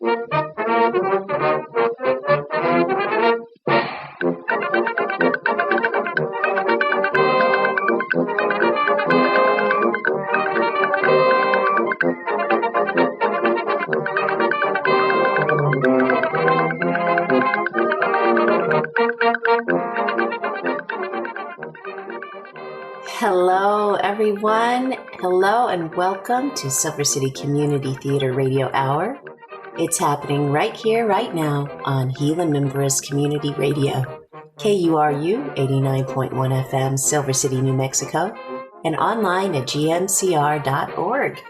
Hello, everyone. Hello, and welcome to Silver City Community Theater Radio Hour. It's happening right here, right now on Gila Mimbres Community Radio, KURU 89.1 FM, Silver City, New Mexico, and online at gmcr.org.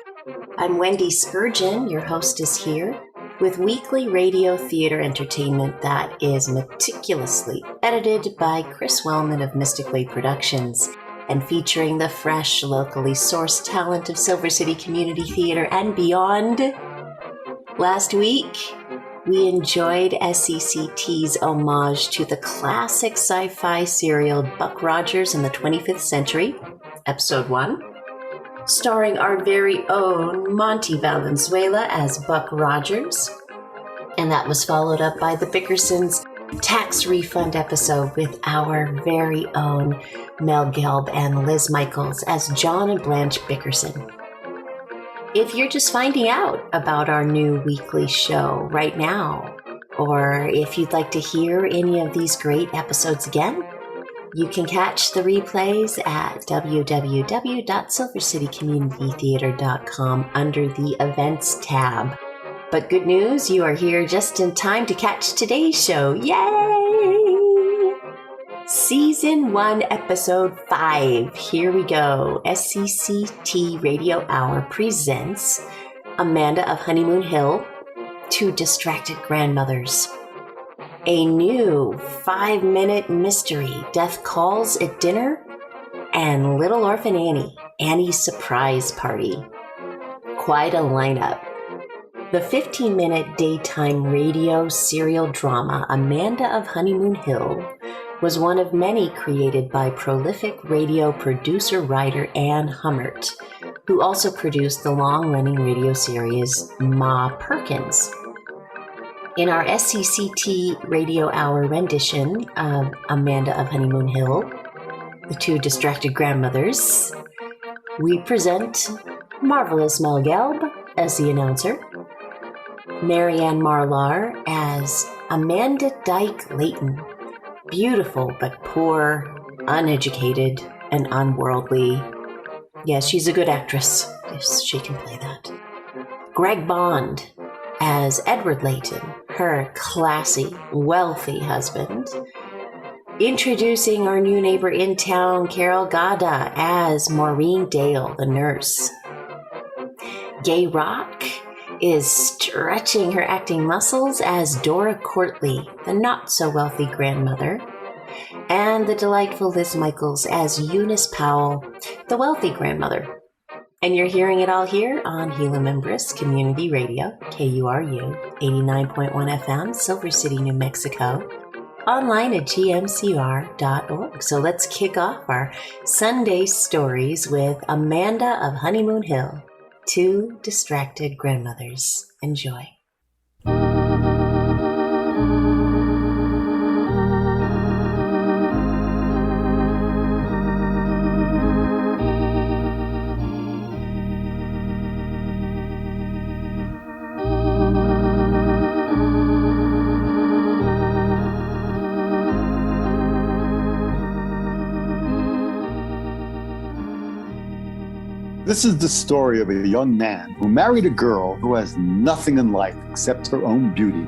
I'm Wendy Spurgeon, your hostess here, with weekly radio theater entertainment that is meticulously edited by Chris Wellman of Mystic Way Productions, and featuring the fresh, locally sourced talent of Silver City Community Theater and beyond. Last week, we enjoyed SCCT's homage to the classic sci-fi serial Buck Rogers in the 25th Century, Episode 1, starring our very own Monty Valenzuela as Buck Rogers, and that was followed up by the Bickersons' tax refund episode with our very own Mel Gelb and Liz Michaels as John and Blanche Bickerson. If you're just finding out about our new weekly show right now, or if you'd like to hear any of these great episodes again, you can catch the replays at www.silvercitycommunitytheater.com under the Events tab. But good news, you are here just in time to catch today's show. Yay! Season 1, Episode 5. Here we go. SCCT Radio Hour presents Amanda of Honeymoon Hill, Two Distracted Grandmothers. A new 5-minute mystery, Death Calls at Dinner, and Little Orphan Annie, Annie's Surprise Party. Quite a lineup. The 15-minute daytime radio serial drama Amanda of Honeymoon Hill was one of many created by prolific radio producer-writer Ann Hummert, who also produced the long-running radio series Ma Perkins. In our SCCT Radio Hour rendition of Amanda of Honeymoon Hill, The Two Distracted Grandmothers, we present Marvelous Mel Gelb as the announcer, Marianne Marlar as Amanda Dyke Layton, beautiful but poor, uneducated, and unworldly. Yes, she's a good actress. Yes, she can play that. Greg Bond as Edward Layton, her classy, wealthy husband. Introducing our new neighbor in town, Carol Gada as Maureen Dale, the nurse. Gay Rock is stretching her acting muscles as Dora Courtley, the not-so-wealthy grandmother, and the delightful Liz Michaels as Eunice Powell, the wealthy grandmother. And you're hearing it all here on Gila Mimbres Community Radio, KURU, 89.1 FM, Silver City, New Mexico, online at gmcr.org. So let's kick off our Sunday stories with Amanda of Honeymoon Hill, Two Distracted Grandmothers. Enjoy. This is the story of a young man who married a girl who has nothing in life except her own beauty.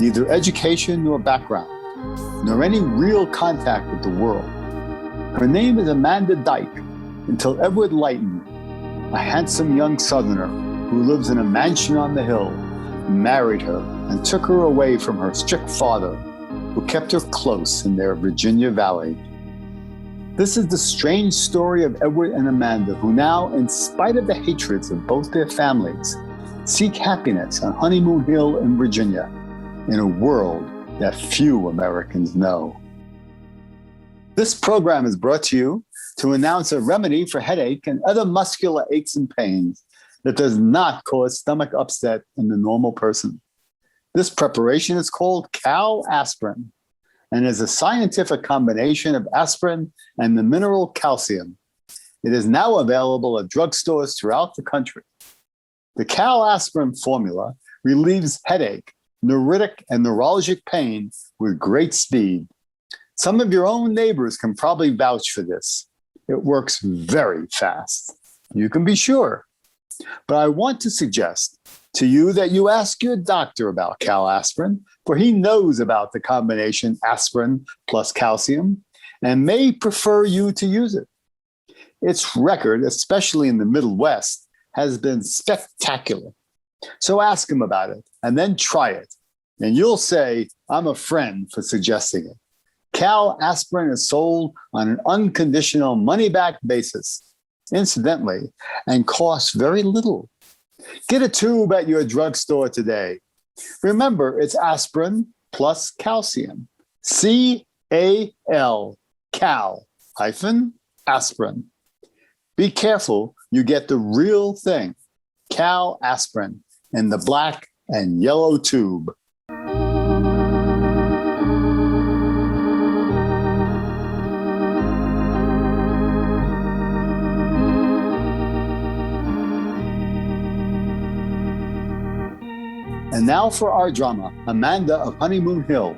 Neither education nor background, nor any real contact with the world. Her name is Amanda Dyke, until Edward Layton, a handsome young southerner who lives in a mansion on the hill, married her and took her away from her strict father, who kept her close in their Virginia valley. This is the strange story of Edward and Amanda, who now, in spite of the hatreds of both their families, seek happiness on Honeymoon Hill in Virginia, in a world that few Americans know. This program is brought to you to announce a remedy for headache and other muscular aches and pains that does not cause stomach upset in the normal person. This preparation is called cal aspirin and is a scientific combination of aspirin and the mineral calcium. It is now available at drugstores throughout the country. The cal aspirin formula relieves headache, neuritic, and neuralgic pain with great speed. Some of your own neighbors can probably vouch for this. It works very fast. You can be sure. But I want to suggest to you that you ask your doctor about cal aspirin, for he knows about the combination aspirin plus calcium and may prefer you to use it. Its record, especially in the Middle West, has been spectacular. So ask him about it and then try it. And you'll say, I'm a friend for suggesting it. Cal aspirin is sold on an unconditional money-back basis, incidentally, and costs very little. Get a tube at your drugstore today. Remember, it's aspirin plus calcium. C-A-L, cal, hyphen, aspirin. Be careful you get the real thing, cal aspirin, in the black and yellow tube. And now for our drama, Amanda of Honeymoon Hill.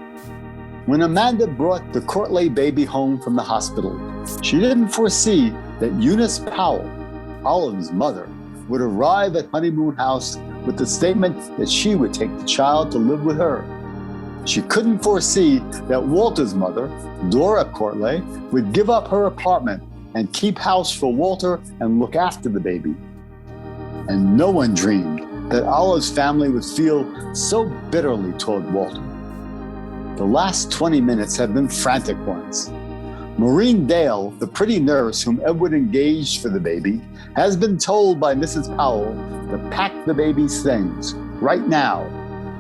When Amanda brought the Courtley baby home from the hospital, she didn't foresee that Eunice Powell, Olive's mother, would arrive at Honeymoon House with the statement that she would take the child to live with her. She couldn't foresee that Walter's mother, Dora Courtley, would give up her apartment and keep house for Walter and look after the baby. And no one dreamed that Olive's family would feel so bitterly toward Walter. The last 20 minutes have been frantic ones. Maureen Dale, the pretty nurse whom Edward engaged for the baby, has been told by Mrs. Powell to pack the baby's things right now.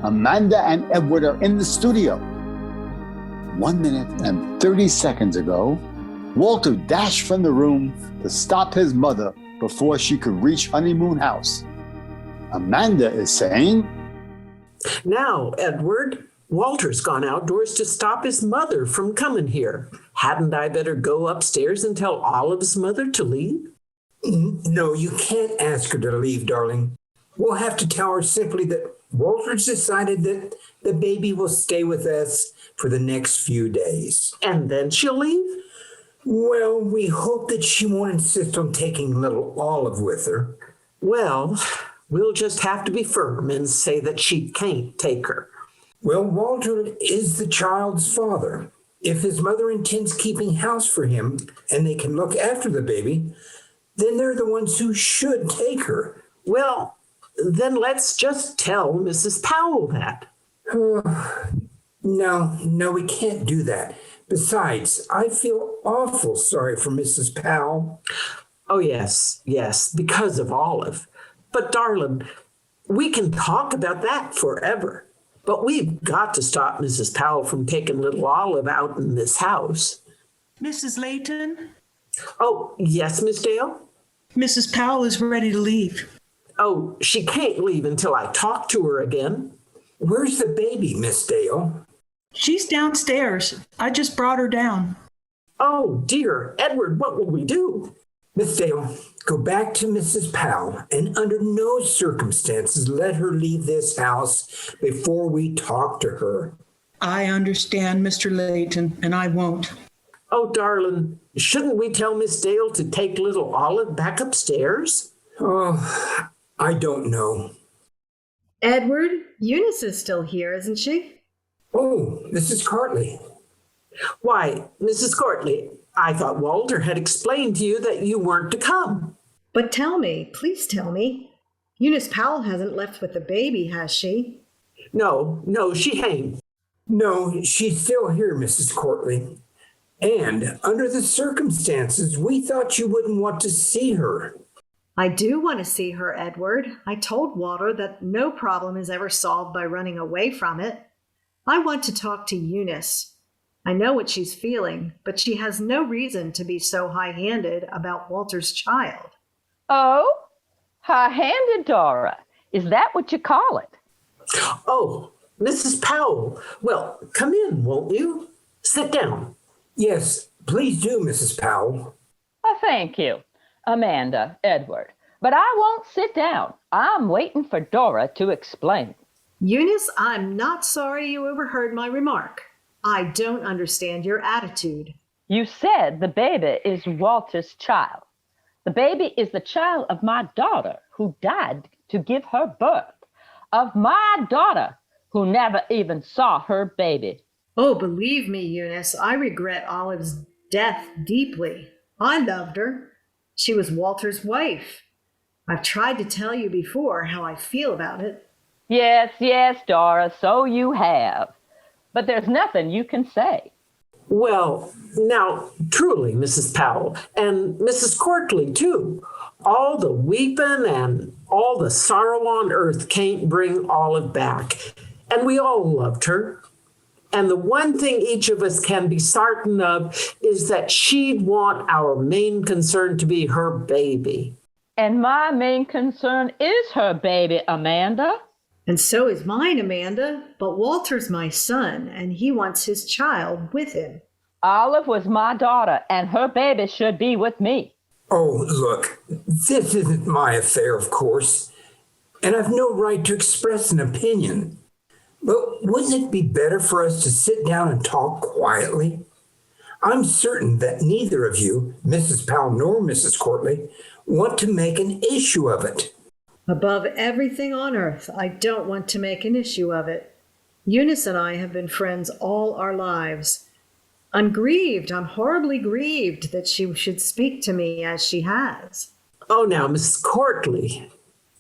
Amanda and Edward are in the studio. 1 minute and 30 seconds ago, Walter dashed from the room to stop his mother before she could reach Honeymoon House. Amanda is saying, Now, Edward, Walter's gone outdoors to stop his mother from coming here. Hadn't I better go upstairs and tell Olive's mother to leave? No, you can't ask her to leave, darling. We'll have to tell her simply that Walter's decided that the baby will stay with us for the next few days. And then she'll leave? Well, we hope that she won't insist on taking little Olive with her. Well, we'll just have to be firm and say that she can't take her. Well, Walter is the child's father. If his mother intends keeping house for him and they can look after the baby, then they're the ones who should take her. Well, then let's just tell Mrs. Powell that. No, we can't do that. Besides, I feel awful sorry for Mrs. Powell. Oh, yes, because of Olive. But, darling, we can talk about that forever. But we've got to stop Mrs. Powell from taking little Olive out in this house. Mrs. Layton? Oh, yes, Miss Dale? Mrs. Powell is ready to leave. Oh, she can't leave until I talk to her again. Where's the baby, Miss Dale? She's downstairs. I just brought her down. Oh, dear. Edward, what will we do? Miss Dale, go back to Mrs. Powell and under no circumstances let her leave this house before we talk to her. I understand, Mr. Layton, and I won't. Oh, darling, shouldn't we tell Miss Dale to take little Olive back upstairs? Oh, I don't know. Edward, Eunice is still here, isn't she? Oh, Mrs. Courtley. Why, Mrs. Courtley, I thought Walter had explained to you that you weren't to come. But tell me, please tell me. Eunice Powell hasn't left with the baby, has she? No, she ain't. No, she's still here, Mrs. Courtley. And under the circumstances, we thought you wouldn't want to see her. I do want to see her, Edward. I told Walter that no problem is ever solved by running away from it. I want to talk to Eunice. I know what she's feeling, but she has no reason to be so high-handed about Walter's child. Oh, high-handed, Dora. Is that what you call it? Oh, Mrs. Powell, well, come in, won't you? Sit down. Yes, please do, Mrs. Powell. Oh, thank you, Amanda, Edward. But I won't sit down. I'm waiting for Dora to explain. Eunice, I'm not sorry you overheard my remark. I don't understand your attitude. You said the baby is Walter's child. The baby is the child of my daughter who died to give her birth, of my daughter who never even saw her baby. Oh, believe me, Eunice, I regret Olive's death deeply. I loved her. She was Walter's wife. I've tried to tell you before how I feel about it. Yes, Dora, so you have. But there's nothing you can say. Well, now, truly, Mrs. Powell, and Mrs. Courtly, too, all the weeping and all the sorrow on earth can't bring Olive back. And we all loved her. And the one thing each of us can be certain of is that she'd want our main concern to be her baby. And my main concern is her baby, Amanda. And so is mine, Amanda. But Walter's my son, and he wants his child with him. Olive was my daughter, and her baby should be with me. Oh, look, this isn't my affair, of course, and I've no right to express an opinion. But wouldn't it be better for us to sit down and talk quietly? I'm certain that neither of you, Mrs. Powell nor Mrs. Courtly, want to make an issue of it. Above everything on earth, I don't want to make an issue of it. Eunice and I have been friends all our lives. I'm horribly grieved that she should speak to me as she has. Oh, now, Mrs. Courtly.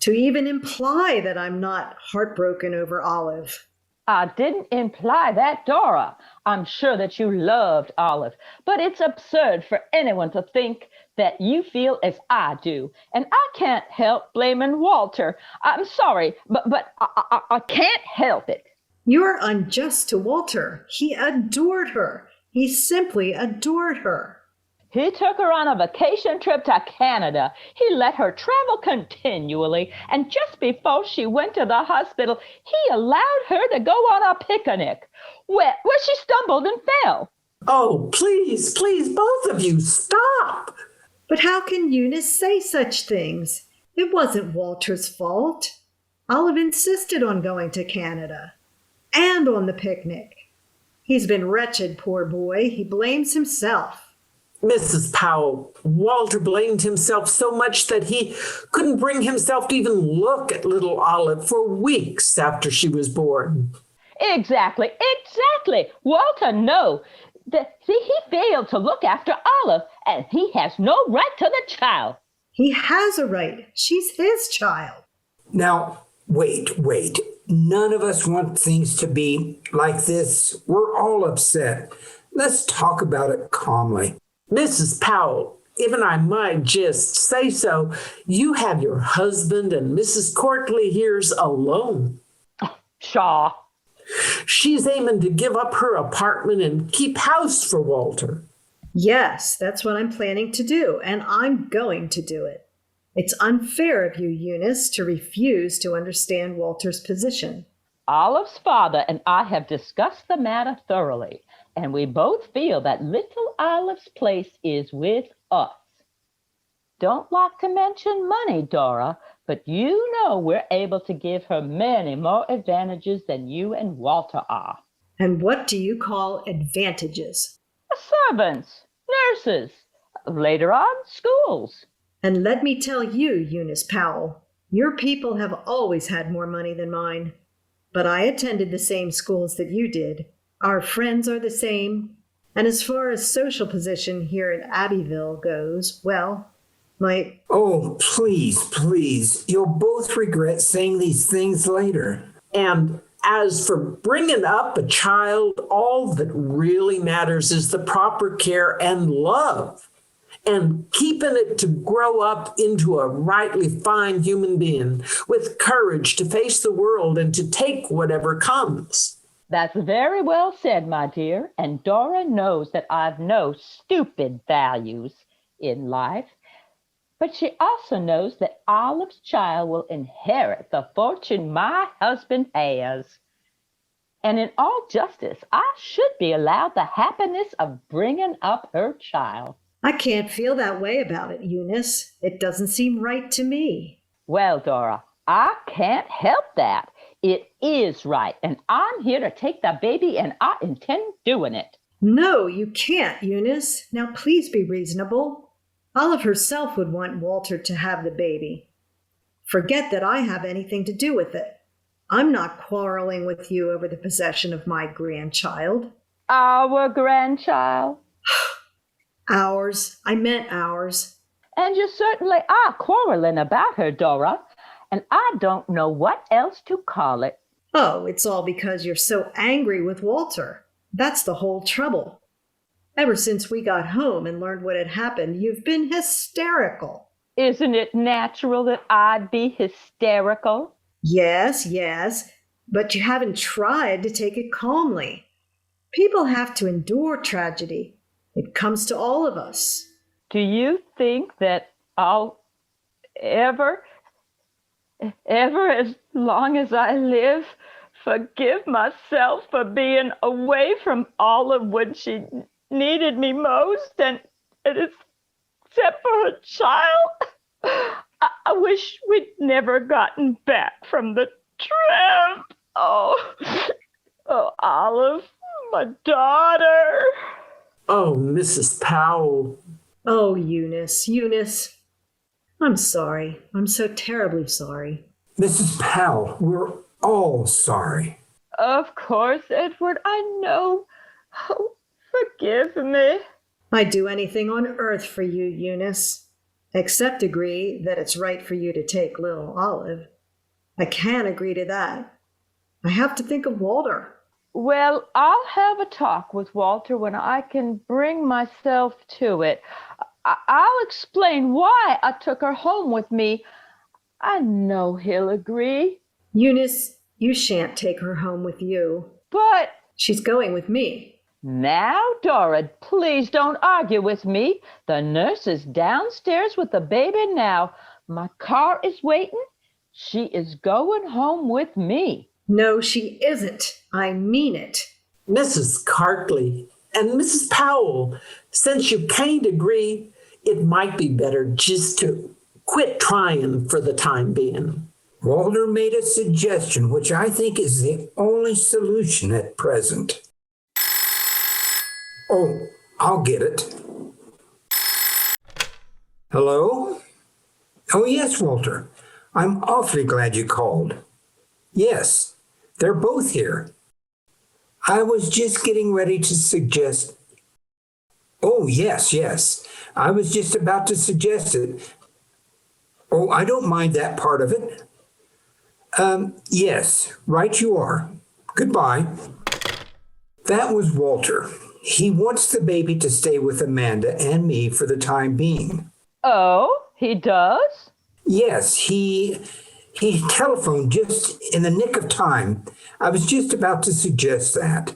To even imply that I'm not heartbroken over Olive. I didn't imply that, Dora. I'm sure that you loved Olive, but it's absurd for anyone to think that you feel as I do, and I can't help blaming Walter. I'm sorry, but I can't help it. You're unjust to Walter. He adored her. He simply adored her. He took her on a vacation trip to Canada. He let her travel continually, and just before she went to the hospital, he allowed her to go on a picnic where she stumbled and fell. Oh, please, both of you, stop. But how can Eunice say such things? It wasn't Walter's fault. Olive insisted on going to Canada and on the picnic. He's been wretched, poor boy. He blames himself. Mrs. Powell, Walter blamed himself so much that he couldn't bring himself to even look at little Olive for weeks after she was born. Exactly. Walter knows that he failed to look after Olive, and he has no right to the child. He has a right. She's his child. Now, wait. None of us want things to be like this. We're all upset. Let's talk about it calmly. Mrs. Powell, even I might just say so, you have your husband and Mrs. Courtly here's alone. Pshaw. She's aiming to give up her apartment and keep house for Walter. Yes, that's what I'm planning to do, and I'm going to do it. It's unfair of you, Eunice, to refuse to understand Walter's position. Olive's father and I have discussed the matter thoroughly, and we both feel that little Olive's place is with us. Don't like to mention money, Dora, but you know we're able to give her many more advantages than you and Walter are. And what do you call advantages? Servants, nurses, later on, schools. And let me tell you, Eunice Powell, your people have always had more money than mine. But I attended the same schools that you did. Our friends are the same. And as far as social position here in Abbeville goes, well, Oh, please. You'll both regret saying these things later. And as for bringing up a child, all that really matters is the proper care and love, and keeping it to grow up into a rightly fine human being with courage to face the world and to take whatever comes. That's very well said, my dear. And Dora knows that I've no stupid values in life. But she also knows that Olive's child will inherit the fortune my husband has. And in all justice, I should be allowed the happiness of bringing up her child. I can't feel that way about it, Eunice. It doesn't seem right to me. Well, Dora, I can't help that. It is right, and I'm here to take the baby, and I intend doing it. No, you can't, Eunice. Now please be reasonable. Olive herself would want Walter to have the baby. Forget that I have anything to do with it. I'm not quarreling with you over the possession of my grandchild. Our grandchild? Ours. I meant ours. And you certainly are quarreling about her, Dora. And I don't know what else to call it. Oh, it's all because you're so angry with Walter. That's the whole trouble. Ever since we got home and learned what had happened, you've been hysterical. Isn't it natural that I'd be hysterical? Yes, but you haven't tried to take it calmly. People have to endure tragedy. It comes to all of us. Do you think that I'll ever, as long as I live, forgive myself for being away from Olive when she needed me most, and except for her child? I wish we'd never gotten back from the trip. Oh, Olive, my daughter. Oh, Mrs. Powell. Oh, Eunice. I'm sorry. I'm so terribly sorry. Mrs. Powell, we're all sorry. Of course, Edward, I know. Oh, forgive me. I'd do anything on earth for you, Eunice, except agree that it's right for you to take little Olive. I can't agree to that. I have to think of Walter. Well, I'll have a talk with Walter when I can bring myself to it. I'll explain why I took her home with me. I know he'll agree. Eunice, you shan't take her home with you. But she's going with me. Now, Dora, please don't argue with me. The nurse is downstairs with the baby now. My car is waiting. She is going home with me. No, she isn't. I mean it. Mrs. Cartley and Mrs. Powell, since you can't agree, it might be better just to quit trying for the time being. Walter made a suggestion, which I think is the only solution at present. Oh, I'll get it. Hello? Oh, yes, Walter. I'm awfully glad you called. Yes, they're both here. I was just getting ready to suggest. Oh, yes. I was just about to suggest it. Oh, I don't mind that part of it. Yes, right you are. Goodbye. That was Walter. He wants the baby to stay with Amanda and me for the time being. Oh, he does? Yes, he telephoned just in the nick of time. I was just about to suggest that.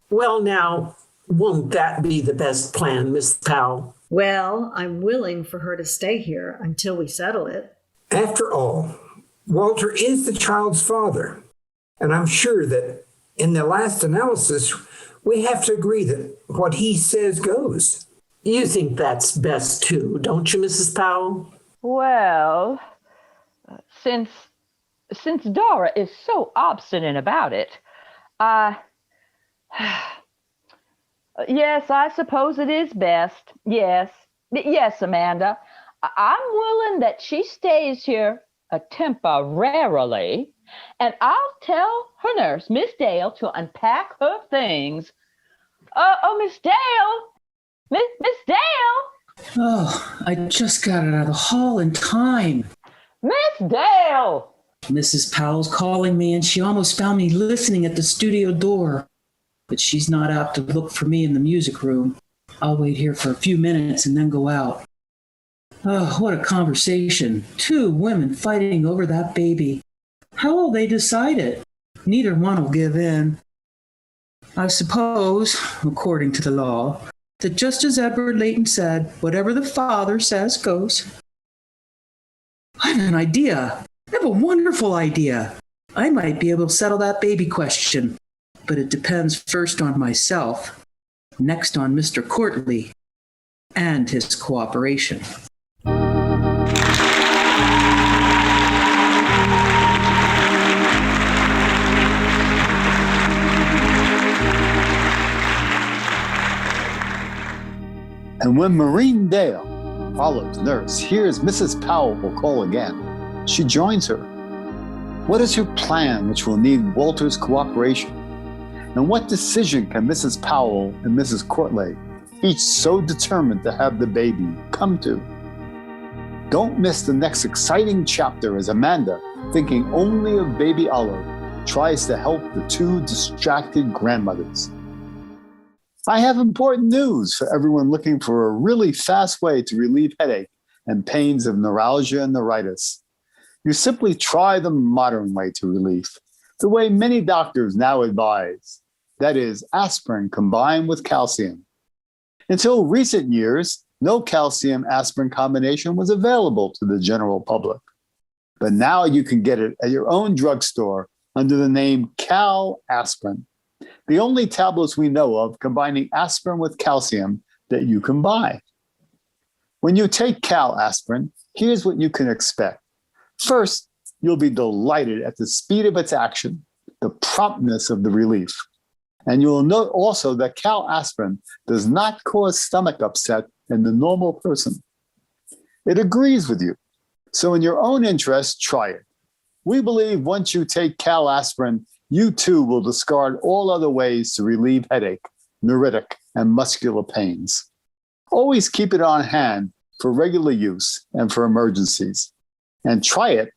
Well, now, won't that be the best plan, Miss Powell? Well, I'm willing for her to stay here until we settle it. After all, Walter is the child's father, and I'm sure that in the last analysis, we have to agree that what he says goes. You think that's best too, don't you, Mrs. Powell? Well, since Dora is so obstinate about it, yes, I suppose it is best. Yes, Amanda. I'm willing that she stays here temporarily, and I'll tell her nurse, Miss Dale, to unpack her things. Oh, Miss Dale! Miss Dale! Oh, I just got out of the hall in time. Miss Dale! Mrs. Powell's calling me, and she almost found me listening at the studio door. But she's not out to look for me in the music room. I'll wait here for a few minutes and then go out. Oh, what a conversation. 2 women fighting over that baby. How will they decide it? Neither one will give in. I suppose, according to the law, that just as Edward Layton said, whatever the father says goes. I have an idea. I have a wonderful idea. I might be able to settle that baby question. but it depends first on myself, next on Mr. Courtley and his cooperation. And when Maureen Dale, Olive's nurse, hears Mrs. Powell call again, she joins her. What is her plan which will need Walter's cooperation? And what decision can Mrs. Powell and Mrs. Courtley, each so determined to have the baby, come to? Don't miss the next exciting chapter as Amanda, thinking only of baby Olive, tries to help the two distracted grandmothers. I have important news for everyone looking for a really fast way to relieve headache and pains of neuralgia and neuritis. You simply try the modern way to relief, the way many doctors now advise. That is, aspirin combined with calcium. Until recent years, no calcium aspirin combination was available to the general public. But now you can get it at your own drugstore under the name Cal Aspirin, the only tablets we know of combining aspirin with calcium that you can buy. When you take Cal Aspirin, here's what you can expect. First, you'll be delighted at the speed of its action, the promptness of the relief. And you will note also that Cal Aspirin does not cause stomach upset in the normal person. It agrees with you. So in your own interest, try it. We believe once you take Cal Aspirin, you too will discard all other ways to relieve headache, neuritic, and muscular pains. Always keep it on hand for regular use and for emergencies. And try it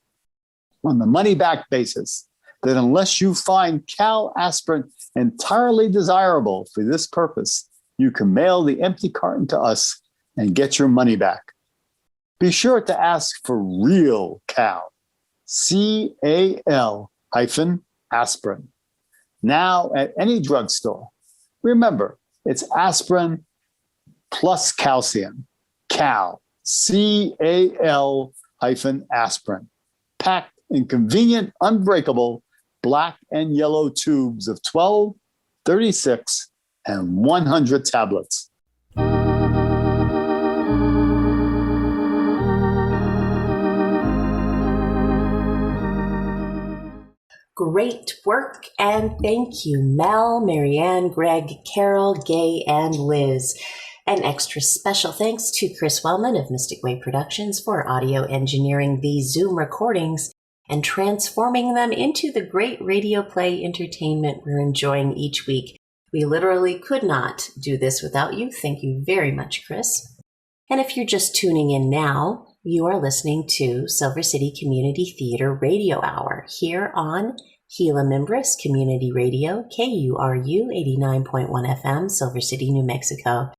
on the money-back basis that unless you find Cal Aspirin entirely desirable for this purpose, you can mail the empty carton to us and get your money back. Be sure to ask for real Cal, C-A-L-aspirin, now at any drugstore. Remember, it's aspirin plus calcium, Cal, C-A-L-aspirin, packed in convenient, unbreakable black and yellow tubes of 12, 36, and 100 tablets. Great work, and thank you, Mel, Marianne, Greg, Carol, Gay, and Liz. An extra special thanks to Chris Wellman of Mystic Way Productions for audio engineering these Zoom recordings and transforming them into the great radio play entertainment we're enjoying each week. We literally could not do this without you. Thank you very much, Chris. And if you're just tuning in now, you are listening to Silver City Community Theater Radio Hour here on Gila Mimbres Community Radio, KURU 89.1 FM, Silver City, New Mexico.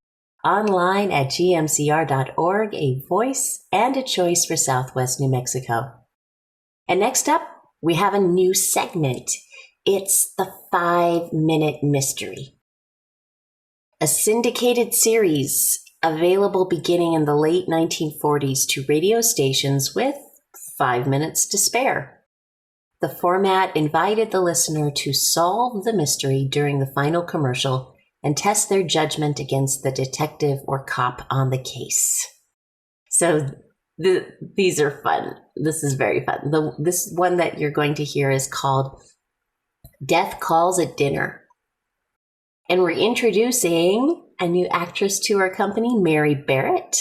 Online at gmcr.org, a voice and a choice for Southwest New Mexico. And next up, we have a new segment. It's the 5-Minute Mystery, a syndicated series available beginning in the late 1940s to radio stations with 5 minutes to spare. The format invited the listener to solve the mystery during the final commercial and test their judgment against the detective or cop on the case. So these are fun. This is very fun. This one that you're going to hear is called Death Calls at Dinner. And we're introducing a new actress to our company, Mary Barrett,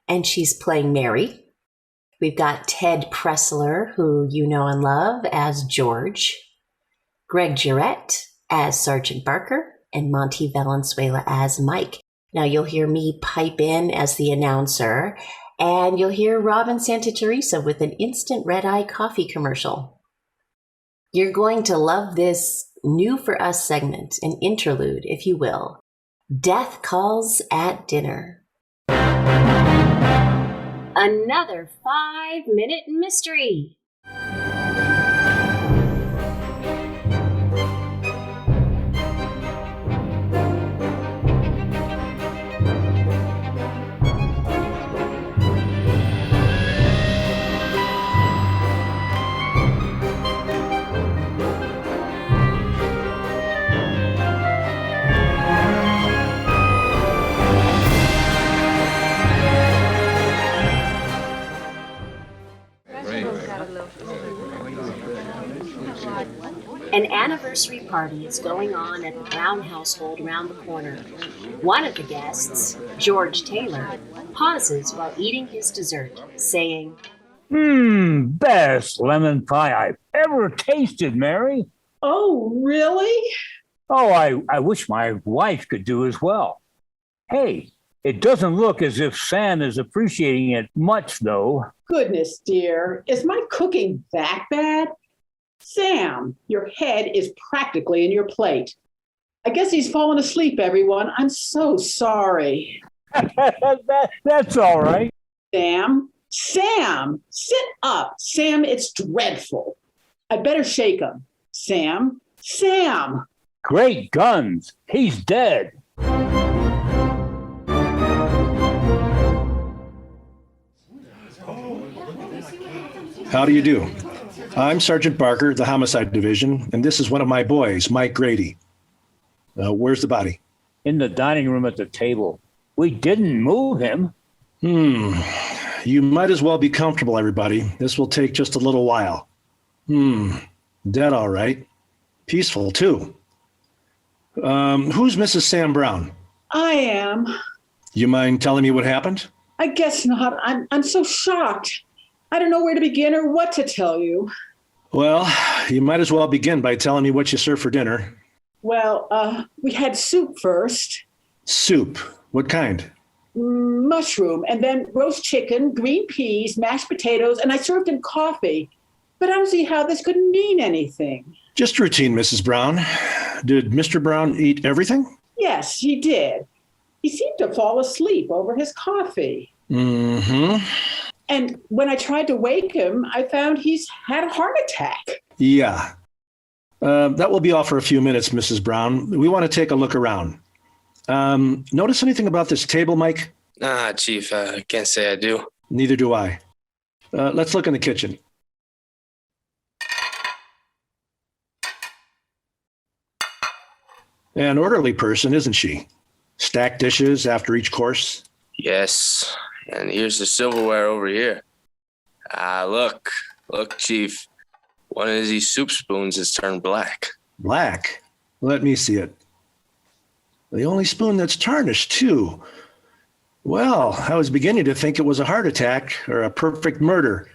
and she's playing Mary. We've got Ted Pressler, who you know and love, as George, Greg Girette as Sergeant Barker, and Monty Valenzuela as Mike. Now you'll hear me pipe in as the announcer, and you'll hear Robin Santa Teresa with an instant red-eye coffee commercial. You're going to love this new for us segment, an interlude, if you will. Death Calls at Dinner. Another 5-minute mystery. An anniversary party is going on at the Brown household around the corner. One of the guests, George Taylor, pauses while eating his dessert, saying, Best lemon pie I've ever tasted, Mary. Oh, really? Oh, I wish my wife could do as well. Hey, it doesn't look as if Sam is appreciating it much, though. Goodness, dear. Is my cooking that bad? Sam, your head is practically in your plate. I guess he's fallen asleep, everyone. I'm so sorry. That's all right. Sam, sit up. Sam, it's dreadful. I'd better shake him. Sam. Great guns. He's dead. How do you do? I'm Sergeant Barker, the Homicide Division, and this is one of my boys, Mike Grady. Where's the body? In the dining room at the table. We didn't move him. You might as well be comfortable, everybody. This will take just a little while. Dead all right. Peaceful, too. Who's Mrs. Sam Brown? I am. You mind telling me what happened? I guess not. I'm so shocked. I don't know where to begin or what to tell you. Well, you might as well begin by telling me what you served for dinner. Well, we had soup first. Soup? What kind? Mushroom, and then roast chicken, green peas, mashed potatoes, and I served him coffee. But I don't see how this could mean anything. Just routine, Mrs. Brown. Did Mr. Brown eat everything? Yes, he did. He seemed to fall asleep over his coffee. Mm-hmm. And when I tried to wake him, I found he's had a heart attack. Yeah. That will be all for a few minutes, Mrs. Brown. We want to take a look around. Notice anything about this table, Mike? Nah, Chief, I can't say I do. Neither do I. Let's look in the kitchen. An orderly person, isn't she? Stacked dishes after each course? Yes, and here's the silverware over here. Look, Chief. One of these soup spoons has turned black. Black? Let me see it. The only spoon that's tarnished, too. Well, I was beginning to think it was a heart attack or a perfect murder,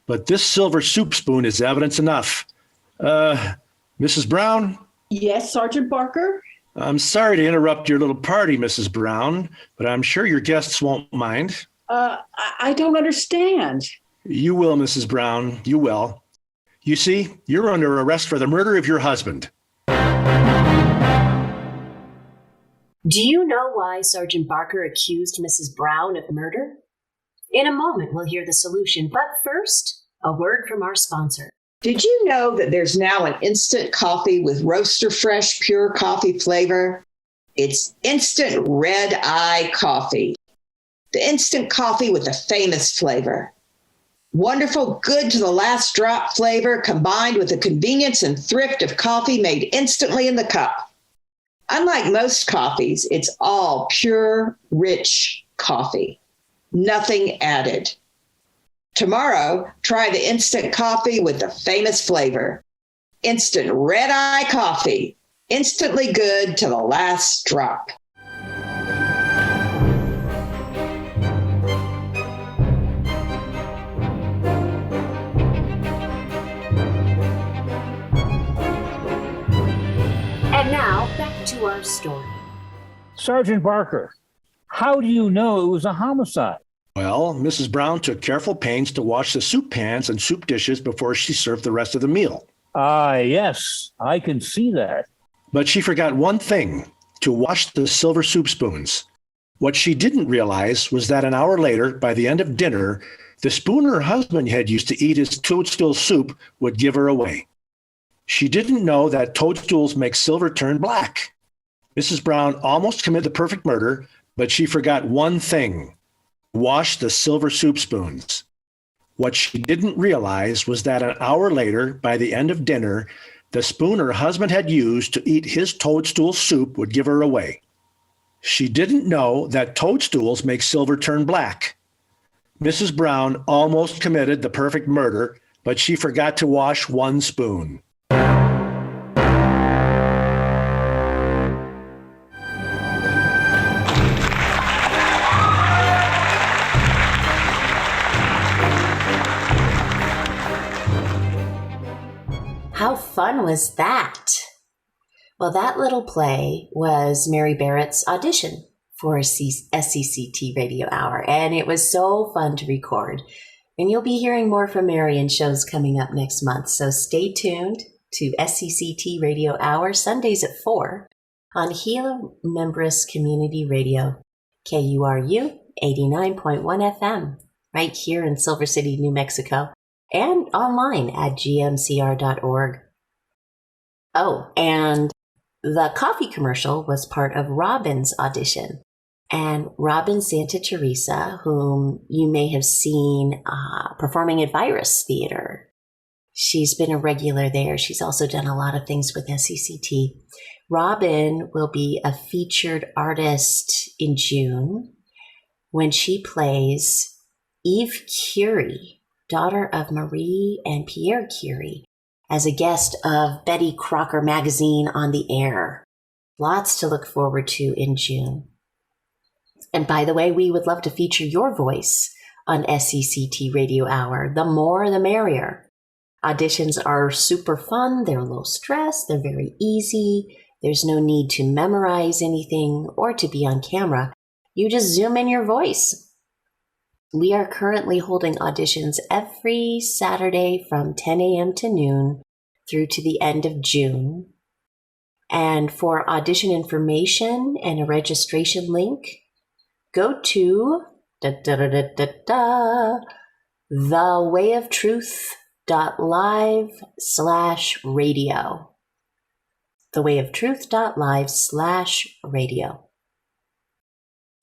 but this silver soup spoon is evidence enough. Mrs. Brown? Yes, Sergeant Barker? I'm sorry to interrupt your little party, Mrs. Brown, but I'm sure your guests won't mind. I don't understand. You will, Mrs. Brown, you will. You see, you're under arrest for the murder of your husband. Do you know why Sergeant Barker accused Mrs. Brown of murder? In a moment, we'll hear the solution, but first, a word from our sponsor. Did you know that there's now an instant coffee with Roaster Fresh pure coffee flavor? It's Instant Red Eye Coffee. The instant coffee with a famous flavor. Wonderful, good to the last drop flavor combined with the convenience and thrift of coffee made instantly in the cup. Unlike most coffees, it's all pure, rich coffee. Nothing added. Tomorrow, try the instant coffee with the famous flavor. Instant Red Eye Coffee. Instantly good to the last drop. And now, back to our story. Sergeant Barker, how do you know it was a homicide? Well, Mrs. Brown took careful pains to wash the soup pans and soup dishes before she served the rest of the meal. Yes, I can see that. But she forgot one thing, to wash the silver soup spoons. What she didn't realize was that an hour later, by the end of dinner, the spoon her husband had used to eat his toadstool soup would give her away. She didn't know that toadstools make silver turn black. Mrs. Brown almost committed the perfect murder, but she forgot one thing. Wash the silver soup spoons. What she didn't realize was that an hour later, by the end of dinner, the spoon her husband had used to eat his toadstool soup would give her away. She didn't know that toadstools make silver turn black. Mrs. Brown almost committed the perfect murder, but she forgot to wash one spoon. fun was that? Well, that little play was Mary Barrett's audition for SCCT Radio Hour, and it was so fun to record. And you'll be hearing more from Mary in shows coming up next month, so stay tuned to SCCT Radio Hour, Sundays at 4 on Gila Membres Community Radio, KURU 89.1 FM, right here in Silver City, New Mexico, and online at gmcr.org. Oh, and the coffee commercial was part of Robin's audition. And Robin Santa Teresa, whom you may have seen performing at Virus Theater. She's been a regular there. She's also done a lot of things with SCCT. Robin will be a featured artist in June when she plays Eve Curie, daughter of Marie and Pierre Curie, as a guest of Betty Crocker magazine on the air. Lots to look forward to in June. And by the way, we would love to feature your voice on SCCT Radio Hour. The more, the merrier. Auditions are super fun. They're low stress. They're very easy. There's no need to memorize anything or to be on camera. You just zoom in your voice. We are currently holding auditions every Saturday from 10 a.m. to noon through to the end of June. And for audition information and a registration link, go to thewayoftruth.live/radio. thewayoftruth.live/radio.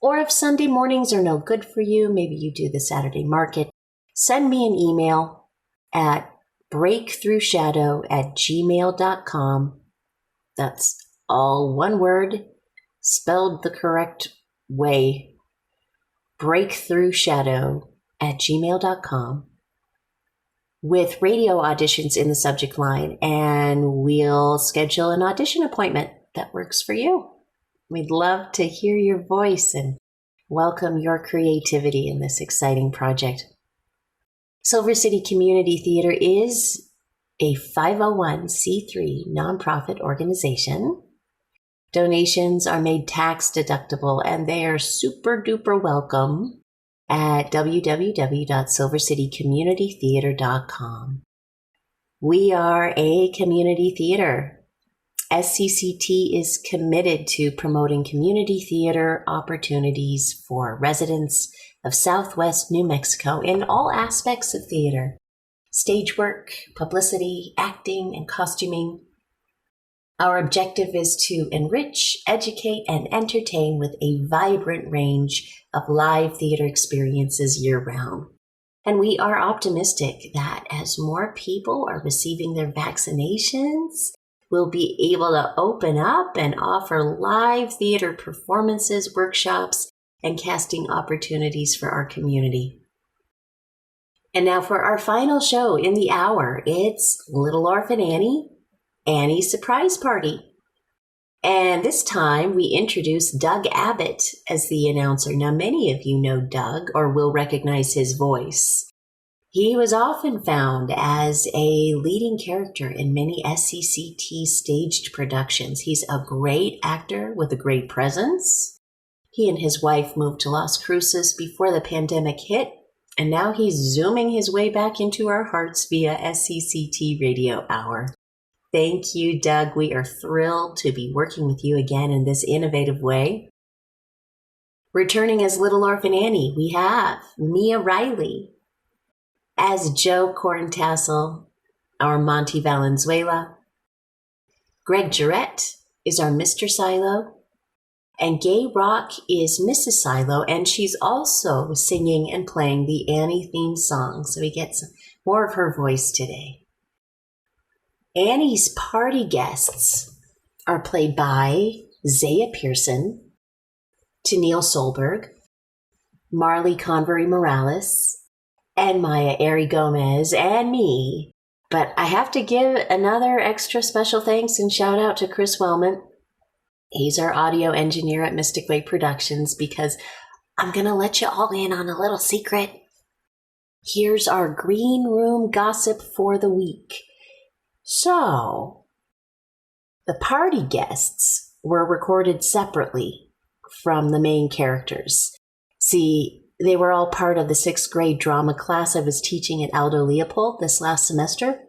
Or if Sunday mornings are no good for you, maybe you do the Saturday market, send me an email at breakthroughshadow@gmail.com. That's all one word, spelled the correct way. breakthroughshadow@gmail.com with radio auditions in the subject line, and we'll schedule an audition appointment that works for you. We'd love to hear your voice and welcome your creativity in this exciting project. Silver City Community Theater is a 501c3 nonprofit organization. Donations are made tax deductible, and they are super duper welcome at www.silvercitycommunitytheater.com. We are a community theater. SCCT is committed to promoting community theater opportunities for residents of Southwest New Mexico in all aspects of theater: stage work, publicity, acting, and costuming. Our objective is to enrich, educate, and entertain with a vibrant range of live theater experiences year-round. And we are optimistic that as more people are receiving their vaccinations, we'll be able to open up and offer live theater performances, workshops, and casting opportunities for our community. And now for our final show in the hour, it's Little Orphan Annie, Annie's Surprise Party. And this time we introduce Doug Abbott as the announcer. Now, many of you know Doug or will recognize his voice. He was often found as a leading character in many SCCT staged productions. He's a great actor with a great presence. He and his wife moved to Las Cruces before the pandemic hit, and now he's zooming his way back into our hearts via SCCT Radio Hour. Thank you, Doug. We are thrilled to be working with you again in this innovative way. Returning as Little Orphan Annie, we have Mia Riley as Joe Corntassel, our Monty Valenzuela. Greg Jarrett is our Mr. Silo, and Gay Rock is Mrs. Silo, and she's also singing and playing the Annie theme song, so we get some more of her voice today. Annie's party guests are played by Zaya Pearson, Tennille Solberg, Marley Convery Morales, and Maya Ari Gomez, and me. But I have to give another extra special thanks and shout out to Chris Wellman. He's our audio engineer at Mystic Way Productions, because I'm going to let you all in on a little secret. Here's our green room gossip for the week. So, The party guests were recorded separately from the main characters. See, they were all part of the 6th grade drama class I was teaching at Aldo Leopold this last semester.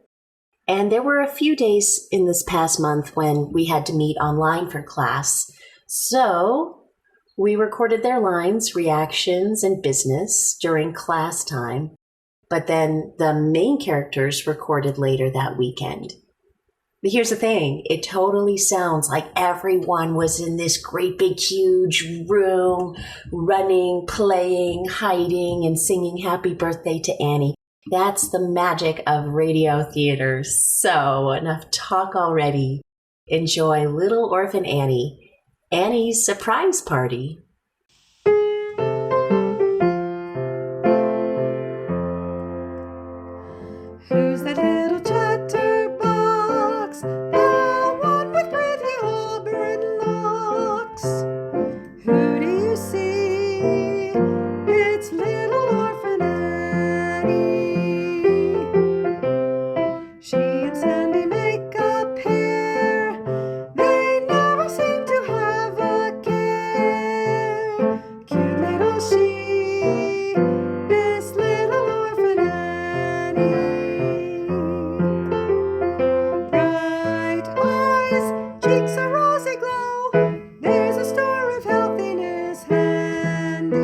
And there were a few days in this past month when we had to meet online for class. So we recorded their lines, reactions, and business during class time. But then the main characters recorded later that weekend. But here's the thing. It totally sounds like everyone was in this great big huge room, running, playing, hiding, and singing happy birthday to Annie. That's the magic of radio theater. So enough talk already. Enjoy Little Orphan Annie, Annie's surprise party. Who's that little chatterbox? The one with pretty auburn locks. Who do you see? It's little Orphan Annie. She and Sandy make a pair. They never seem to have a care. Cute little she, this little Orphan Annie. Bright eyes, cheeks a rosy glow. There's a store of healthiness handy.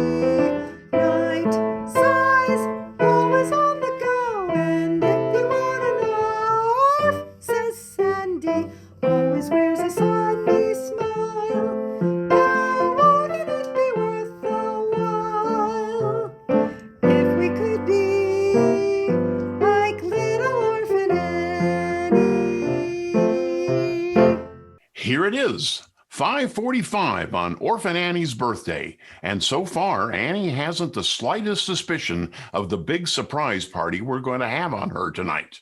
Night sighs, always on the go. And if you wanna know, says Sandy, always wears a sunny smile. Now wouldn't it be worth a while if we could be like little Orphan Annie? Here it is, 5:45 on Orphan Annie's birthday, and so far Annie hasn't the slightest suspicion of the big surprise party we're going to have on her tonight.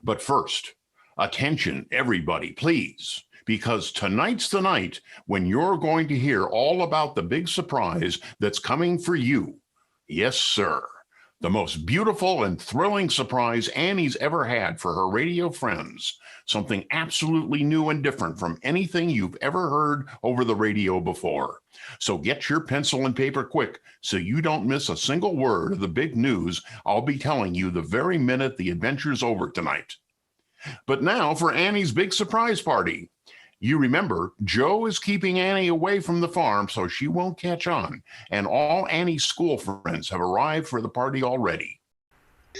But first, attention everybody, please, because tonight's the night when you're going to hear all about the big surprise that's coming for you. Yes, sir. The most beautiful and thrilling surprise Annie's ever had for her radio friends. Something absolutely new and different from anything you've ever heard over the radio before. So get your pencil and paper quick so you don't miss a single word of the big news I'll be telling you the very minute the adventure's over tonight. But now for Annie's big surprise party. You remember, Joe is keeping Annie away from the farm so she won't catch on, and all Annie's school friends have arrived for the party already. I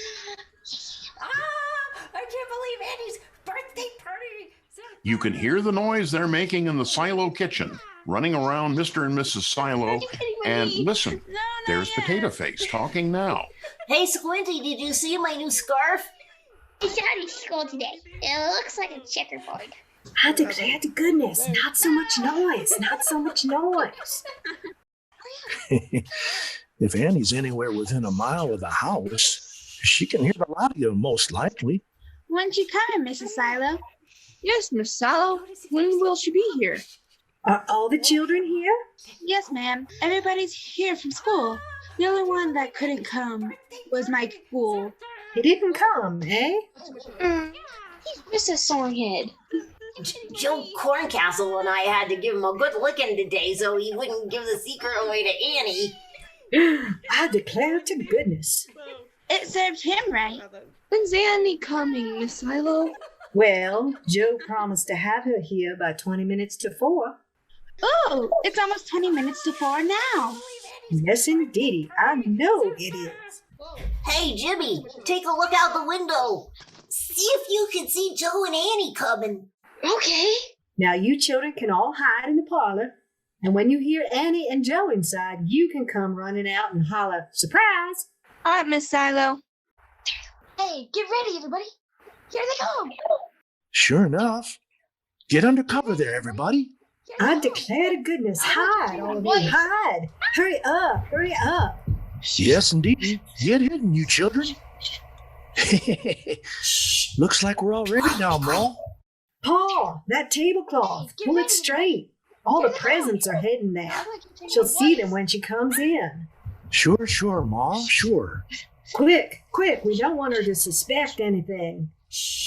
can't believe Annie's birthday party. You can hear the noise they're making in the silo kitchen, running around Mr. and Mrs. Silo, and listen, there's Potato Face talking now. Hey, Squinty, did you see my new scarf? It's out of school today. It looks like a checkerboard. I declare to goodness, not so much noise, not so much noise. If Annie's anywhere within a mile of the house, she can hear the radio most likely. When's she coming, Mrs. Silo? Yes, Miss Silo. When will she be here? Are all the children here? Yes, ma'am. Everybody's here from school. The only one that couldn't come was Mike Poole. He didn't come, eh? He's just a sore head. Joe Corncastle and I had to give him a good licking today so he wouldn't give the secret away to Annie. I declare to goodness. It served him right. When's Annie coming, Miss Silo? Well, Joe promised to have her here by 20 minutes to 4. Oh, it's almost 20 minutes to 4 now. Yes, indeedy. I know it is. Hey, Jimmy, take a look out the window. See if you can see Joe and Annie coming. Okay. Now you children can all hide in the parlor, and when you hear Annie and Joe inside, you can come running out and holler, "Surprise!" All right, Miss Silo. Hey, get ready, everybody. Here they come. Sure enough. Get under cover there, everybody. I declare to goodness, hide, all of you, hide. Hurry up, hurry up. Yes, indeed. Get hidden, you children. Looks like we're all ready now, Ma. Paul, that tablecloth, pull it straight. All the presents are hidden there. She'll see them when she comes in. Sure, Ma, sure. Quick, we don't want her to suspect anything.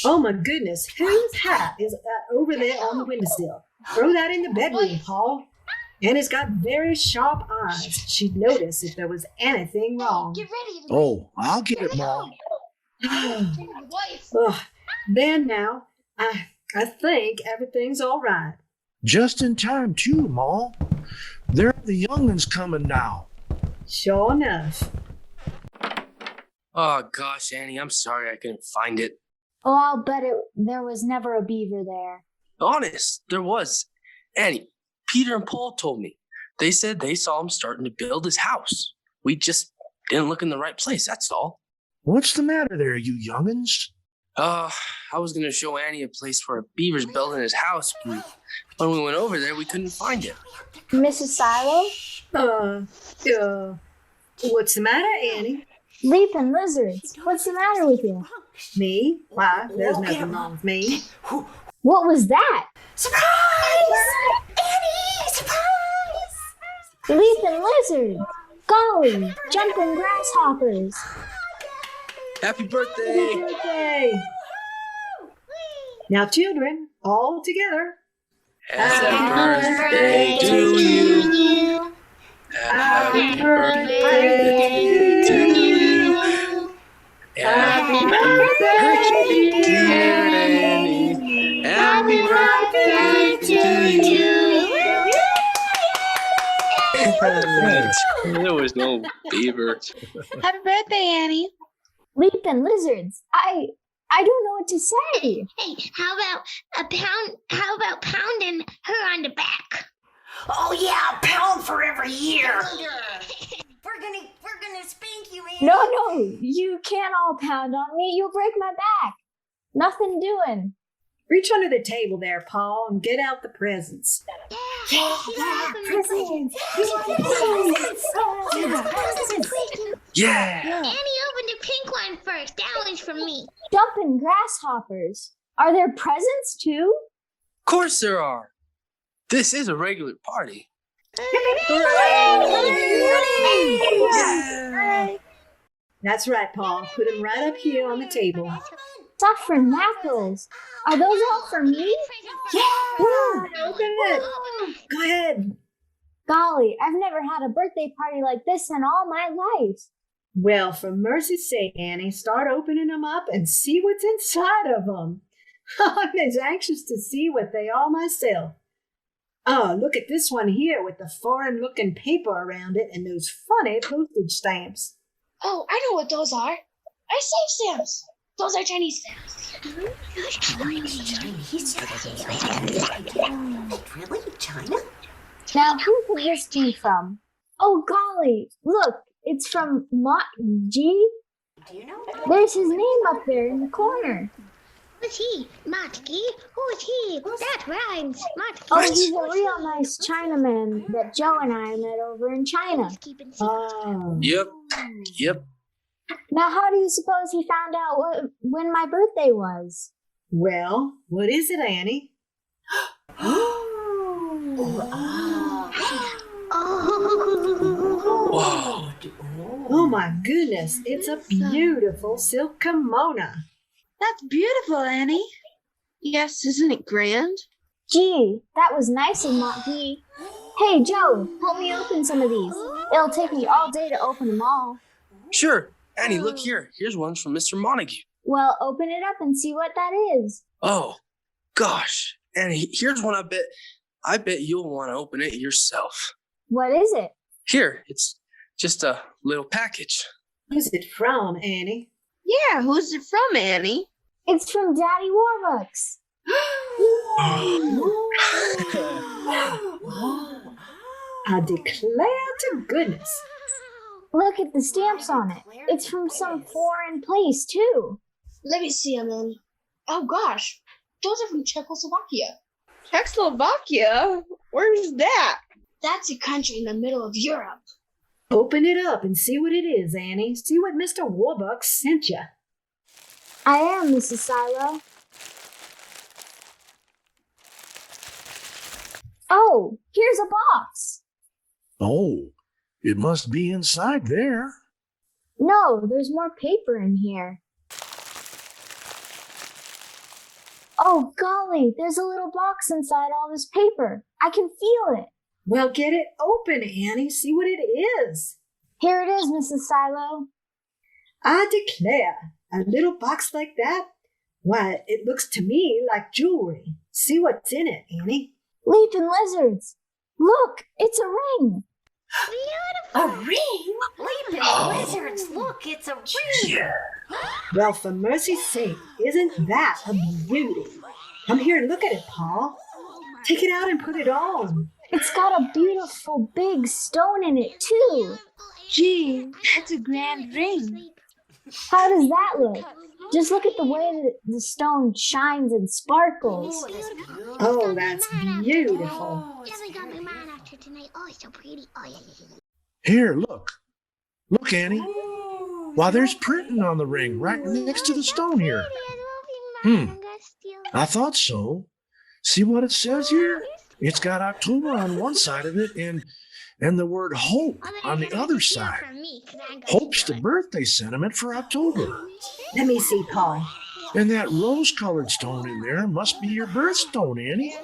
Oh my goodness, whose hat is over there on the windowsill? Throw that in the bedroom, Paul. Annie's got very sharp eyes. She'd notice if there was anything wrong. Get ready. Oh, I'll get it, Ma. There now. I think everything's all right. Just in time, too, Ma. There are the young'uns coming now. Sure enough. Oh, gosh, Annie, I'm sorry I couldn't find it. Oh, I'll bet there was never a beaver there. Honest, there was. Annie, Peter and Paul told me. They said they saw him starting to build his house. We just didn't look in the right place, that's all. What's the matter there, you young'uns? I was going to show Annie a place where a beaver's building his house, but when we went over there, we couldn't find it. Mrs. Silo? What's the matter, Annie? Leaping lizards. What's the matter with you? Me? Why, there's nothing wrong with me. What was that? Surprise! Annie! Surprise! Leaping lizards. Golly, jumping grasshoppers. Happy birthday! Happy birthday! Now, children, all together. Happy birthday to you. Happy birthday to you. Happy birthday, dear Annie. Happy birthday to you. There was no beaver. Happy birthday, Annie. Leaping lizards. I don't know what to say. Hey, how about pounding her on the back? Oh yeah, a pound for every year. We're gonna spank you, Annie. No, you can't all pound on me. You'll break my back. Nothing doing. Reach under the table there, Paul, and get out the presents. Presents. Yeah. Annie opened the pink one first. That one's from me. Jumping grasshoppers. Are there presents too? Of course there are. This is a regular party. That's right, Paul. Put them right up here on the table. Saffron mackerels. Are those all for me? Yeah! Open it. Go ahead. Golly, I've never had a birthday party like this in all my life. Well, for mercy's sake, Annie, start opening them up and see what's inside of them. I'm as anxious to see what they are myself. Oh, look at this one here with the foreign-looking paper around it and those funny postage stamps. Oh, I know what those are. I save stamps. Those are Chinese stamps. Chinese? Really? China? Now, who could this be from? Oh, golly, look, it's from Mott G. Do you know? There's his name up there in the corner. Who's he? Matki? Who's he? That rhymes. Matki. Oh, he's a real nice Chinaman that Joe and I met over in China. Oh. Yep. Now, how do you suppose he found out when my birthday was? Well, what is it, Annie? Whoa. Oh my goodness, it's a beautiful silk kimono. That's beautiful, Annie. Yes, isn't it grand? Gee, that was nice of Matki. Hey, Joe, help me open some of these. It'll take me all day to open them all. Sure. Annie, look here. Here's one from Mr. Montague. Well, open it up and see what that is. Oh, gosh. Annie, here's one I bet you'll want to open it yourself. What is it? Here, it's just a little package. Who's it from, Annie? Yeah, who's it from, Annie? It's from Daddy Warbucks. I declare to goodness. Look at the stamps on it. It's from some foreign place, too. Let me see them, Annie. Oh gosh, those are from Czechoslovakia. Czechoslovakia? Where's that? That's a country in the middle of Europe. Open it up and see what it is, Annie. See what Mr. Warbucks sent you. I am, Mrs. Silo. Oh, here's a box. Oh, it must be inside there. No, there's more paper in here. Oh, golly, there's a little box inside all this paper. I can feel it. Well, get it open, Annie. See what it is. Here it is, Mrs. Silo. I declare, a little box like that? Why, it looks to me like jewelry. See what's in it, Annie. Leaping lizards. Look, it's a ring. A ring? Leaping lizards, look, it's a ring. Well, for mercy's sake, isn't that a beauty? Come here and look at it, Paul. Take it out and put it on. It's got a beautiful big stone in it, too. Gee, that's a grand ring. How does that look? Just look at the way that the stone shines and sparkles. Oh, that's beautiful. Here, look. Look, Annie. Why, there's printing on the ring right next to the stone here. I thought so. See what it says here? It's got October on one side of it and the word hope on the other side. Hope's the birthday sentiment for October. Let me see, Paul. And that rose-colored stone in there must be your birthstone, Annie.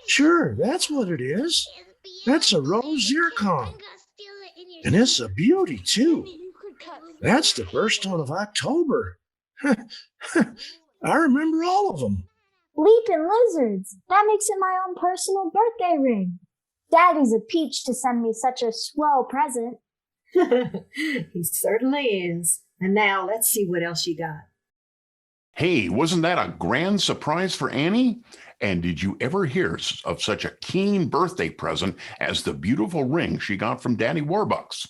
Sure, that's what it is. That's a rose zircon. And it's a beauty, too. That's the birthstone of October. I remember all of them. Leaping lizards. That makes it my own personal birthday ring. Daddy's a peach to send me such a swell present. He certainly is. And now let's see what else you got. Hey, wasn't that a grand surprise for Annie? And did you ever hear of such a keen birthday present as the beautiful ring she got from Daddy Warbucks?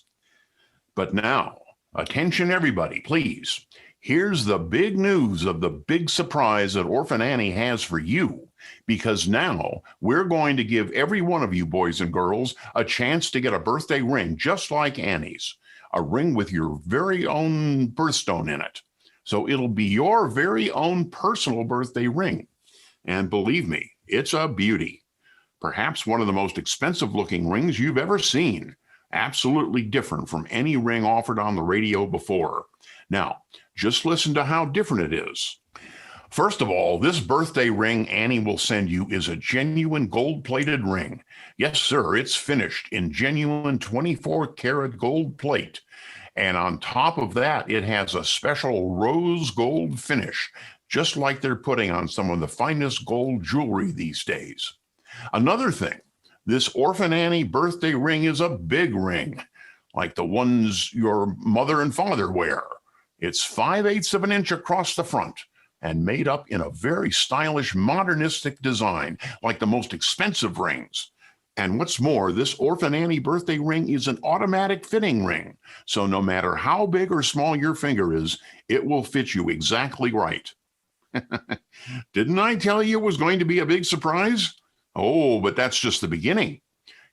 But now, attention everybody, please. Here's the big news of the big surprise that Orphan Annie has for you. Because now we're going to give every one of you boys and girls a chance to get a birthday ring just like Annie's. A ring with your very own birthstone in it. So it'll be your very own personal birthday ring. And believe me, it's a beauty. Perhaps one of the most expensive looking rings you've ever seen. Absolutely different from any ring offered on the radio before. Now, just listen to how different it is. First of all, this birthday ring Annie will send you is a genuine gold-plated ring. Yes, sir, it's finished in genuine 24-karat gold plate. And on top of that, it has a special rose gold finish, just like they're putting on some of the finest gold jewelry these days. Another thing, this Orphan Annie birthday ring is a big ring, like the ones your mother and father wear. It's 5/8 of an inch across the front and made up in a very stylish, modernistic design, like the most expensive rings. And what's more, this Orphan Annie birthday ring is an automatic fitting ring. So no matter how big or small your finger is, it will fit you exactly right. Didn't I tell you it was going to be a big surprise? Oh, but that's just the beginning.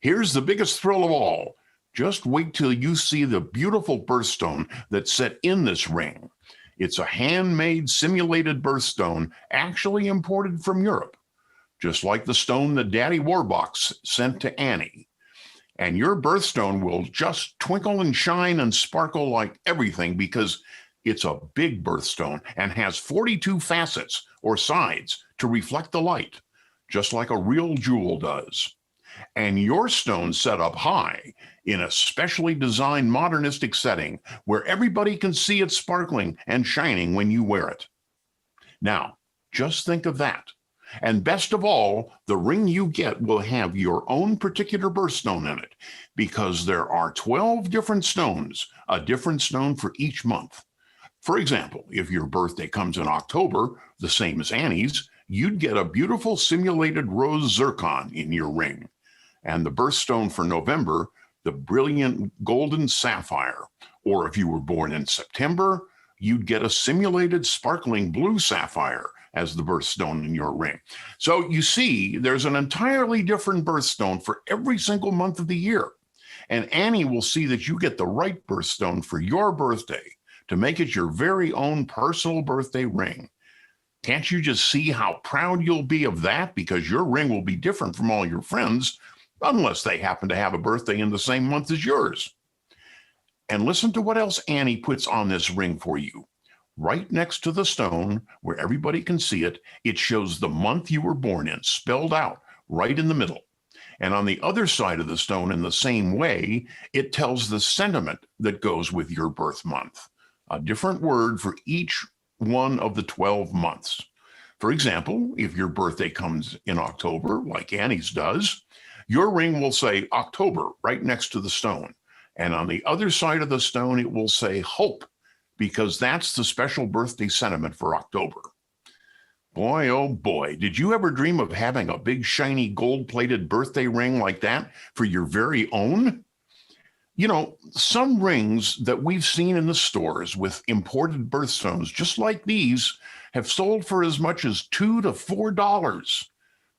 Here's the biggest thrill of all. Just wait till you see the beautiful birthstone that's set in this ring. It's a handmade simulated birthstone actually imported from Europe, just like the stone that Daddy Warbucks sent to Annie. And your birthstone will just twinkle and shine and sparkle like everything because it's a big birthstone and has 42 facets or sides to reflect the light, just like a real jewel does. And your stone's set up high in a specially designed modernistic setting where everybody can see it sparkling and shining when you wear it. Now, just think of that. And best of all, the ring you get will have your own particular birthstone in it because there are 12 different stones, a different stone for each month. For example, if your birthday comes in October, the same as Annie's, you'd get a beautiful simulated rose zircon in your ring. And the birthstone for November, the brilliant golden sapphire. Or if you were born in September, you'd get a simulated sparkling blue sapphire as the birthstone in your ring. So you see, there's an entirely different birthstone for every single month of the year. And Annie will see that you get the right birthstone for your birthday to make it your very own personal birthday ring. Can't you just see how proud you'll be of that? Because your ring will be different from all your friends, unless they happen to have a birthday in the same month as yours. And listen to what else Annie puts on this ring for you. right next to the stone where everybody can see it, it shows the month you were born in, spelled out right in the middle. And on the other side of the stone, in the same way, it tells the sentiment that goes with your birth month, a different word for each one of the 12 months. For example, if your birthday comes in October, like Annie's does, your ring will say October right next to the stone. And on the other side of the stone, it will say hope, because that's the special birthday sentiment for October. Boy, oh boy, did you ever dream of having a big, shiny, gold-plated birthday ring like that for your very own? You know, some rings that we've seen in the stores with imported birthstones, just like these, have sold for as much as $2 to $4.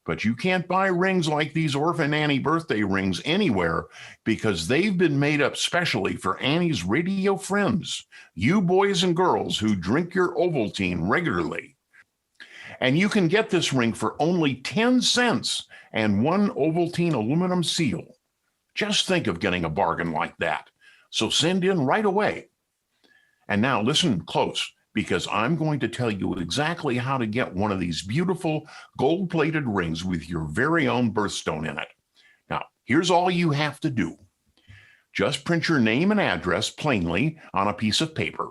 But you can't buy rings like these Orphan Annie birthday rings anywhere because they've been made up specially for Annie's radio friends, you boys and girls who drink your Ovaltine regularly. And you can get this ring for only 10 cents and one Ovaltine aluminum seal. Just think of getting a bargain like that. So send in right away. And now listen close, because I'm going to tell you exactly how to get one of these beautiful gold-plated rings with your very own birthstone in it. Now, here's all you have to do. Just print your name and address plainly on a piece of paper.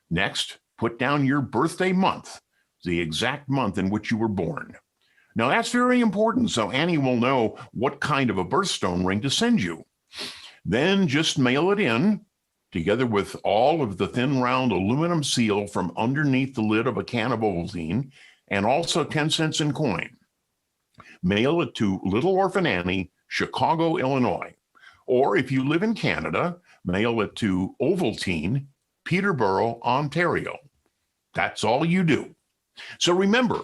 Next, put down your birthday month, the exact month in which you were born. Now, that's very important, so Annie will know what kind of a birthstone ring to send you. Then just mail it in, together with all of the thin, round aluminum seal from underneath the lid of a can of Ovaltine, and also 10 cents in coin. Mail it to Little Orphan Annie, Chicago, Illinois. Or if you live in Canada, mail it to Ovaltine, Peterborough, Ontario. That's all you do. So remember,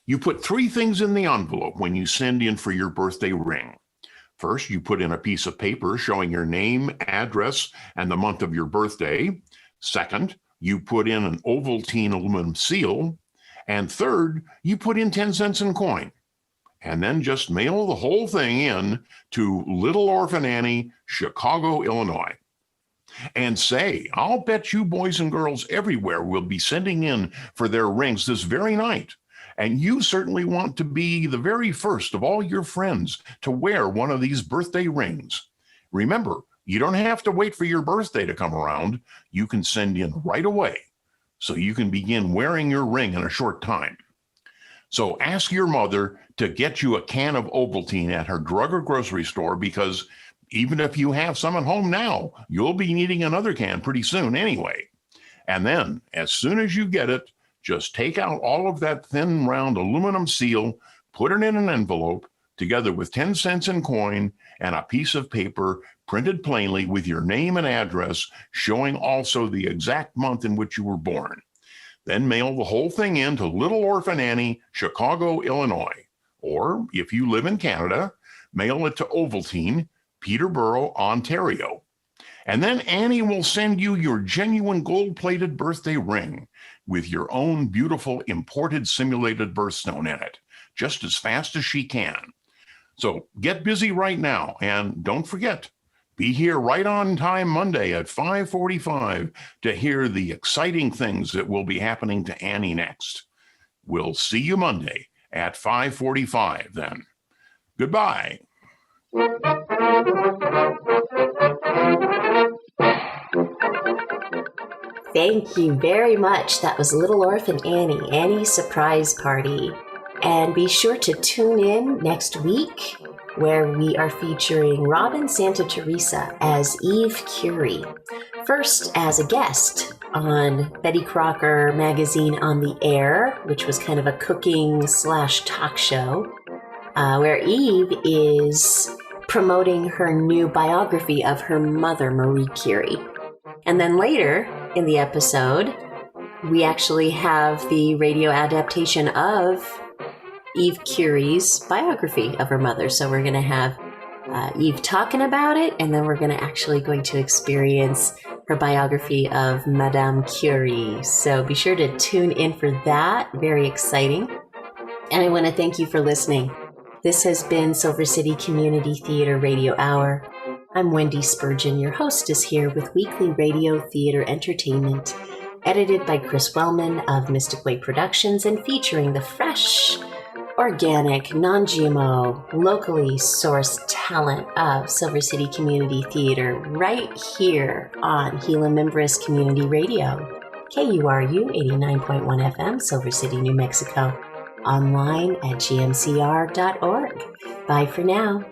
you put 3 things in the envelope when you send in for your birthday ring. First, you put in a piece of paper showing your name, address, and the month of your birthday. Second, you put in an Ovaltine aluminum seal. And third, you put in 10 cents in coin. And then just mail the whole thing in to Little Orphan Annie, Chicago, Illinois. And say, I'll bet you boys and girls everywhere will be sending in for their rings this very night. And you certainly want to be the very first of all your friends to wear one of these birthday rings. Remember, you don't have to wait for your birthday to come around. You can send in right away, so you can begin wearing your ring in a short time. So ask your mother to get you a can of Ovaltine at her drug or grocery store, because even if you have some at home now, you'll be needing another can pretty soon anyway. And then, as soon as you get it, just take out all of that thin, round aluminum seal, put it in an envelope, together with 10 cents in coin and a piece of paper printed plainly with your name and address, showing also the exact month in which you were born. Then mail the whole thing in to Little Orphan Annie, Chicago, Illinois. Or, if you live in Canada, mail it to Ovaltine, Peterborough, Ontario. And then Annie will send you your genuine gold-plated birthday ring with your own beautiful imported simulated birthstone in it, just as fast as she can. So get busy right now, and don't forget, be here right on time Monday at 5:45 to hear the exciting things that will be happening to Annie next. We'll see you Monday at 5:45 then. Goodbye. Thank you very much. That was Little Orphan Annie, Annie's Surprise Party. And be sure to tune in next week, where we are featuring Robin Santa Teresa as Eve Curie. First as a guest on Betty Crocker Magazine on the Air, which was kind of a cooking/talk show, where Eve is promoting her new biography of her mother, Marie Curie. And then later in the episode, we actually have the radio adaptation of Eve Curie's biography of her mother. So we're going to have Eve talking about it, and then we're going to experience her biography of Madame Curie. So be sure to tune in for that. Very exciting. And I want to thank you for listening. This has been Silver City Community Theater Radio Hour. I'm Wendy Spurgeon, your hostess here with weekly radio theater entertainment. Edited by Chris Wellman of Mystic Way Productions and featuring the fresh, organic, non-GMO, locally sourced talent of Silver City Community Theater right here on Gila Membres Community Radio, KURU 89.1 FM, Silver City, New Mexico. Online at gmcr.org. Bye for now.